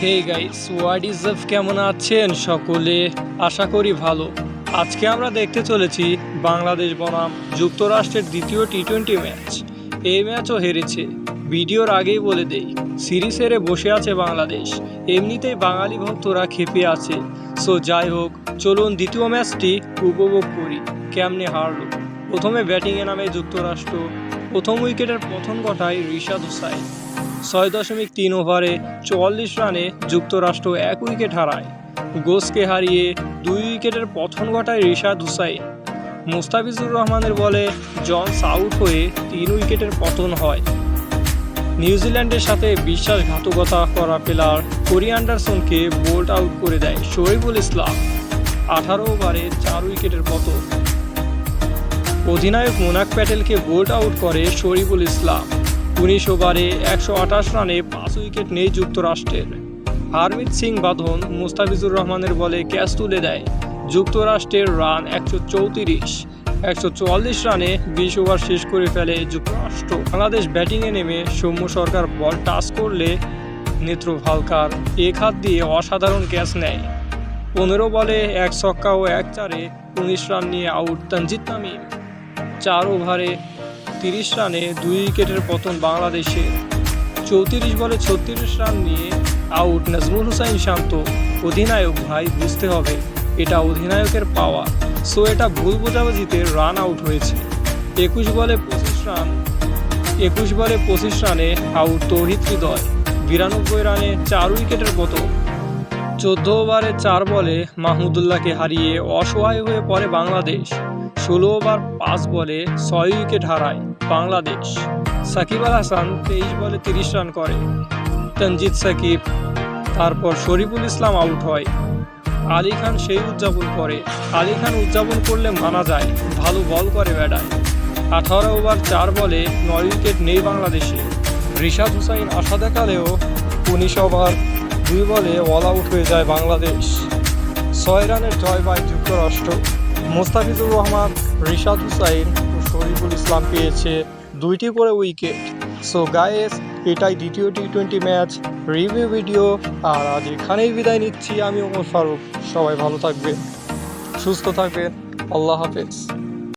Hey guys, what is up, কেমন আছেন সকলে? আশা করি ভালো। আজকে আমরা দেখতে চলেছি বাংলাদেশ বনাম যুক্তরাষ্ট্রের দ্বিতীয় টি-20 ম্যাচ। এই ম্যাচও হেরেছে। ভিডিওর আগেই বলে দেই, সিরিজ হেরে বসে আছে বাংলাদেশ। এমনিতেই বাঙালি ভক্তরা ক্ষেপে আছে। সো যাই হোক, চলুন দ্বিতীয় ম্যাচটি উপভোগ করি। কেমনে হারলো? প্রথমে ব্যাটিংয়ে নামে যুক্তরাষ্ট্র। প্রথম উইকেটের পতন ঘটায় রিশাদ হোসাইন। 6.3 ওভারে 44 রানে যুক্তরাষ্ট্র 1 উইকেট হারায়। গোসকে হারিয়ে 2 উইকেটের পতন ঘটায় রিশাদ হোসাইন। মুস্তাফিজুর রহমানের বলে জনস আউট হয়ে 3 উইকেটের পতন হয়। নিউজিল্যান্ডের সাথে বিশ্বাসঘাতকতা করা প্লেয়ার কোরি অ্যান্ডারসনকে বোল্ড আউট করে দেয় শরীফুল ইসলাম। 18 ওভারে 4 উইকেটের পতন। অধিনায়ক মোনাক প্যাটেলকে বোল্ড আউট করে শরীফুল ইসলাম। 19 ওভারে 128 রানে 5 উইকেট নেই যুক্তরাষ্ট্রের। হারমিত সিং বাঁধন মুস্তাফিজুর রহমানের বলে ক্যাচ তুলে দেয়। যুক্তরাষ্ট্রের রান 134। 144 রানে 20 ওভার শেষ করে ফেলে যুক্তরাষ্ট্র। বাংলাদেশ ব্যাটিংয়ে নেমে সৌম্য সরকার বল টাচ করলে নেত্র ভালকার এক হাত দিয়ে অসাধারণ ক্যাচ নেয়। 15 বলে 1 ছক্কা ও 1 চারে 19 রান নিয়ে আউট তানজিদ তামিম। 4 ওভারে 30 রানে 2 উইকেটের পতন বাংলাদেশের। 34 বলে 36 রান নিয়ে আউট নাজমুল হোসাইন শান্ত। অধিনায়ক ভাই, বুঝতে হবে এটা অধিনায়কের পাওয়ার। সো এটা ভুল বোঝাবুঝিতে রান আউট হয়েছে। 21 বলে 25 রানে আউট তৌহিদ হৃদয়। 92 রানে 4 উইকেটের পতন। 14 ওভারে 4 বলে মাহমুদুল্লাহকে হারিয়ে অসহায় হয়ে পড়ে বাংলাদেশ। 16 ওভার 5 বলে 6 উইকেট হারায় বাংলাদেশ। সাকিব আল হাসান 23 বলে 30 রান করে। তানজিদ সাকিব, তারপর শরীফুল ইসলাম আউট হয়। আলী খান সেই উদযাপন করে। আলী খান উদযাপন করলে মানা যায়, ভালো বল করে ব্যাটায়। 18 ওভার 4 বলে 9 উইকেট নেই বাংলাদেশে। রিশাদ হোসাইন আশা দেখালেও 19 ওভার 2 বলে অল আউট হয়ে যায় বাংলাদেশ। 6 রানের জয় পায় যুক্তরাষ্ট্র। মুস্তাফিজুর রহমান, রিশাদ হোসাইন ও শরীফুল ইসলাম পেয়েছে 2টি করে উইকেট। সো গাইস, এটাই দ্বিতীয় টি-20 ম্যাচ রিভিউ ভিডিও। আর আজ এখানেই বিদায় নিচ্ছি আমি, ওমর ফারুক। সবাই ভালো থাকবেন, সুস্থ থাকবেন। আল্লাহ হাফেজ।